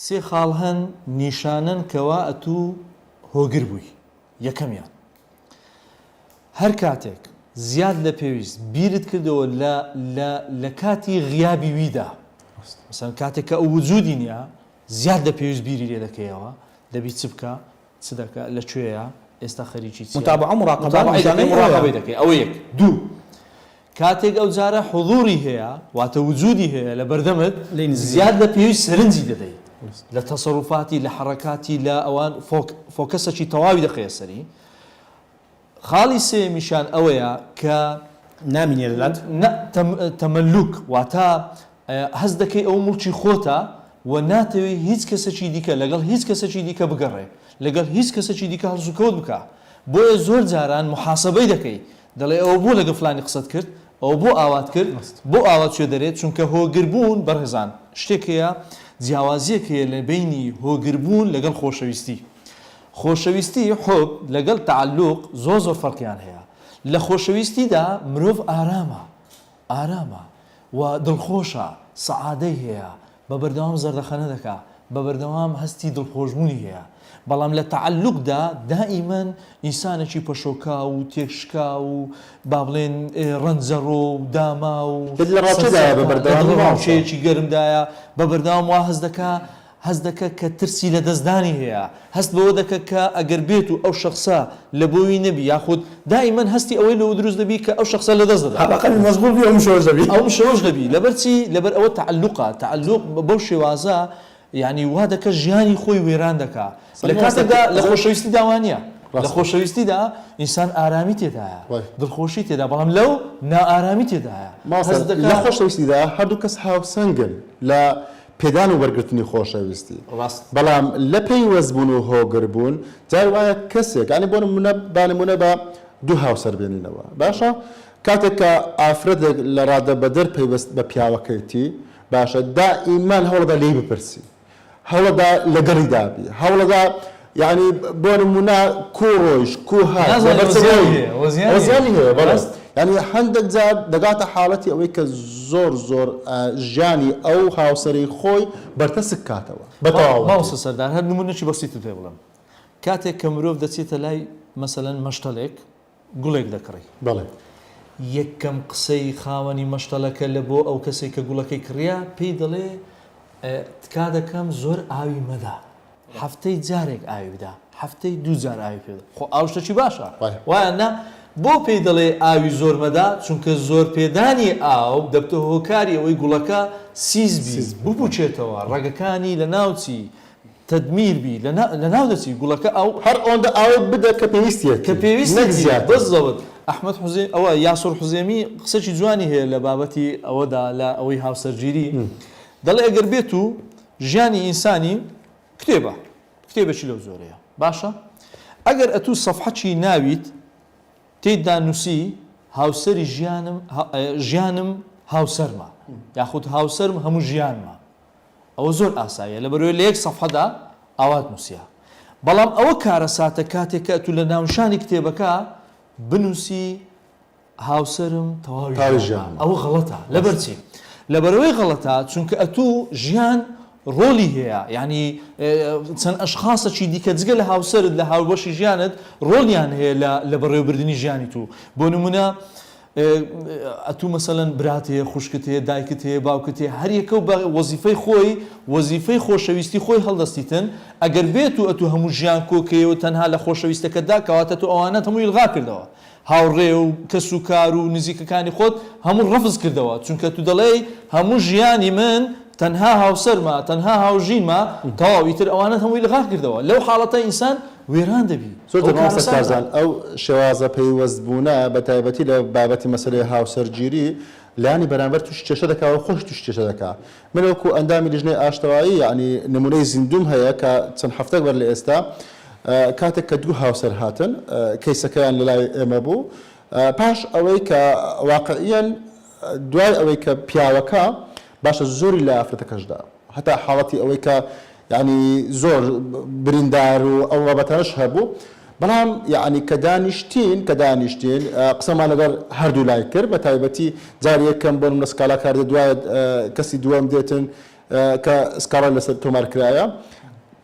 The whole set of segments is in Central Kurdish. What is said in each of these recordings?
سێ خاڵ هەن نیشانن کەوا ئەتوو هۆگر بووی. یەکەمیان هەر کاتێک زیاد لە پێویست بیرت کردەوە لە کاتی غیابی ویدا، مثلا کاتێک کە ئەو وجودی نییە زیاد لە پێویست بیری لێ دەکەیەوە، دەبی چ بکە چ دەکە لەکوێیە ئێستا خەریکی متابعة مراقبة مراقبەی دەکەی. ئەوە یەک. دوو کاتێک ئەو جارە حضوری هەیە واتە وجودی هەیە لە بەردەمت زیاد لە پێویست سەرنجی دەدەیت لە تەسەڕوفاتی لە حرەکاتی لە ئەوان فۆکەسەکی تەواوی دەخەیە سەری. خاڵی سێمیشان ئەوەیە کە نامینێ لەلات تەمەلوک واتە هەست دەکەی ئەو مڵکی خۆتە و ناتەوێت هیچ کەسێکی دیکە لەگەڵ هیچ کەسێکی دیکە بگەڕێ، لەگەڵ هیچ کەسێکی دیکە هەڵسوکەوت بکە. بۆیە زۆر جاران محاسبەی دەکەی، دەڵێ ئەوە بۆ لەگە فلانی قسەت کرد، ئەوە بۆ ئاوات کرد، بۆ ئاوات شوێ دەرێت، چونکە هۆگربوون بەڕێزان شتێکەیە جیاوازیەکەیە لە بینی هۆگربوون لەگەڵ خۆشەویستی. خۆشەویستی حب لەگەڵ تعلق زۆر فەرقیان هەیە. لە خۆشەویستیدا مرۆڤ ئارامە و دڵخۆشە، سەعادەی هەیە، بە بەردەوام زەردەخەنە دەکا، بە بەردەوام هەستی دڵخۆشبوونی هەیە. بەڵام لە تعلقدا دائیمەن ئینسانێکی پەشۆکا و تێکشکا و با بڵێن ڕەنجەڕۆ و داما و ڕاوچەیەکی گەرمدایە، بە بەردەوام وا هەست دەکە کە ترسی لە دەستدانی هەیە، هەست بەوە دەکە کە ئەگەر بێت و ئەو شخصە لە بۆی نەبی یاخود دائیمەن هەستی ئەوەی لەوە دروست دەبی کە ئەو شخصە لە دەست دەدات مەزبوط بی ئەو شەوەش دەبی. لەبەر چی؟ لەبەر ئەوە تعلق بەو شێوازە یعنی وا دەکە ژیانی خۆی وێران دەکا. لە کاتێکدا لە خۆشەویستی داوانیە، لە خۆشەویستیدا ئینسان ئارامی تێدایە، دڵخۆشی تێدا، بەڵام لەو نائارامی تێدایە. لە خۆشەویستیدا هەردوو کەس هاوسەنگن لە پێدان و وەرگرتنی خۆشەویستی، بەڵام لە پەیوەستبوون و هۆگربوون جار وایە کەسێک ئەنی بۆ نمونە بە دوو هاوسەر بێنینەوە باشە. کاتێک کە ئافرەتێک لە ڕادە بەدەر پەیوەست بە پیاوەکەیتی باشە دائیمان هەوڵەدا لێی بپرسی، هەوڵەدا لەگەڵی دابی، هەوڵەدا یعنی بۆ نمونە کوڕۆیش وەزیانی هەیە بەڕاست. یعنی هەندێک جار دەگاتە حاڵەتی ئەوەی کە زۆر ژیانی ئەو هاوسەری خۆی بەرتەسک کاتەوە بەتەواو. ماوسە سەردار هەر نمونەی بەسیت پێ بڵێم. کاتێک کە مرۆڤ دەچێتە لای مەسەلەن مەشتەڵێک گوڵێک دەکڕی، بەڵێ یەکەم قسەی خاوەنی مەشتەڵەکە لە بۆ ئەو کەسێک کە گوڵەکەی کڕیا پێی دەڵێ تکا دەکەم زۆر ئاوی مەدا، هەفتەی جارێک ئاوی بدا، هەفتەی دوو جار ئاوی پێدا. خۆ ئاو شتێکی باشە وایە نا؟ بۆ پێی دەڵێ ئاوی زۆر مەدا؟ چونکە زۆر پێدانی ئاو دەبتە هۆکاری ئەوەی گوڵەکە سیزبی ببوچێتەوە، ڕێگەکانی لە ناوچی تدمیر بی لە ناو دەچی گوڵەکە ئەو هەر ئەوەندە ئاوت بدە کە پێویستە بەزەوت. ئەحمەد حوزێ ئەوە یاسۆر حوزێمی قسەی جوانی هەیە لە بابەتی ئەوەدا لە ئەوەی هاوسەرگیری، دەڵێ ئەگەر بێت و ژیانی ئینسانی کتێبێکی لەو زۆرەیە باشە، ئەگەر ئەتوو سەفحەکی ناویت تێیدا نووسی هاوسەری ژیانم هاوسەرمە یاخود هاوسەرم هەموو ژیانمە، ئەوە زۆر ئاساییە لەبەرەوەی لە یەک سەفحەدا ئاوات نووسیە. بەڵام ئەوە کارە ساتە کاتێک کە ئەتوو لە ناونشانی کتێبەکە بنووسی هاوسەرم تەواوی ژیان، ئەوە غەڵەتە. لەبەر چی؟ لەبەرەوەی غەڵەتە چونکە ئەتوو ژیان ڕۆلی هەیە، یعنی چەند ئەشخاصێکی دیکە جگە لە هاوسەرت لە هاوبەشی ژیانت ڕۆلیان هەیە لە بەڕێوەبردننی ژیانی تو. بۆ نمونە ئەتوو مەسەلەن برات هەیە، خوشکت هەیە، دایکت هەیە، باوکت هەیە، هەر یەکە بە وەزیفەی خۆشەویستی خۆی هەڵدەستیتن. ئەگەر بێت و ئەتوو هەموو ژیان کۆکەیەوە تەنها لە خۆشەویستەکەتدا کەواتە تۆ ئەوانەت هەمووی ئیلغا کردەوە، هاوڕێ و کەس و کار و نزیکەکانی خۆت هەموو ڕەفز کردەوە، چونکە تو دەڵێ هەموو ژیانی من تەنها هاوسەرمە، تەنها هاوژینمە، تەواویتر ئەوانەت هەمووی ئیلغا کردەوە. لەو حاڵەتە ئینسان وێران دەبی. زۆر ئەو شێوازە پەیوەستبوونە بە تایبەتی لە بابەتی مەسەلەی هاوسەرگیری لایانی بەرامبەر توش کێشە دەکا و خۆش توش کێشە دەکا. من وەکو ئەندامی لیژنەی ئاشتەوایی یعنی نمونەی زیندوم هەیە کە چەند هەفتەک بەر لە ئێستا کاتێک کە دوو هاوسەر هاتن کەیسەکەیان لەلای ئێمە بوو، پاش ئەوەی کە واقعیەن دوای ئەوەی کە پیاوەکە باشە زۆری لە ئافرەتەکەشدا هەتا حاڵەتی ئەوەی کە یعنی زۆر بریندار و ئەو بابەتانش هەبوو، بەڵام یعنی کە دانیشتین قسەمان لەگەڵ هەردوو لای کرد بە تایبەتی جاری یەکەم بۆ نمونە سکالا کاردە دوای کەسی دووەم دێتن کە سکاڕە لەسەر تۆمارکرایە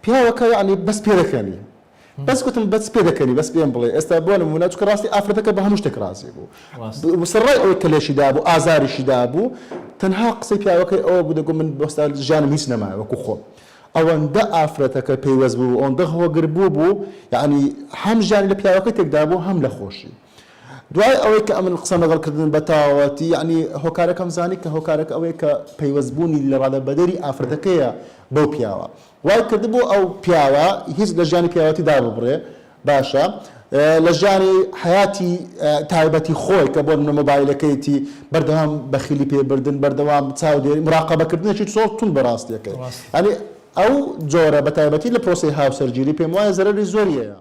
پیاوەکە یعنی بەس پێ دەکەنی بەس گوتم بەس پێ دەکەنی بەس پێم بڵێ ئێستا بۆ نمونە چکە ڕاستی ئافرەتەکە بە هەموو شتێک ڕازی بوو سەرڕای ئەوەی کە لێشی دابوو ئازاریشی دابوو تەنها قسەی پیاوەکەی ئەوە بوو دەگوم من بۆستا ژیانم هیچ نەمایە وەکو خۆم ئەوەندە ئافرەتەکە پەیوەست بوو ئەوەندە هۆگر بوو یعنی هەم ژیانی لە پیاوەکەی تێکدا بوو هەم لە خۆشی دوای ئەوەی کە ئەمن قسە لەگەڵکردن بە تاواتی یعنی هۆکارەکەم زانی کە هۆکارەکە ئەوەیە کە پەیوەستبوونی لە ڕادەبەدەری ئافرەتەکەیە بەو پیاوە وای کردبوو ئەو پیاوە هیچ لە ژیانی پیاوەتی دا ببڕێ باشە لە ژیانی حیاتی تایبەتی خۆی کە بۆ منە مۆبایلەکەیتی بەردەوام بەخیلی پێبردن بەردەوام چاودێری مراقەبەکردنێکی زۆر تون بەڕاستیەکەی ینی ئەو جۆرە بە تایبەتی لە پرۆسی هاوسەرگیری پێم وایە زەرەری زۆریەیە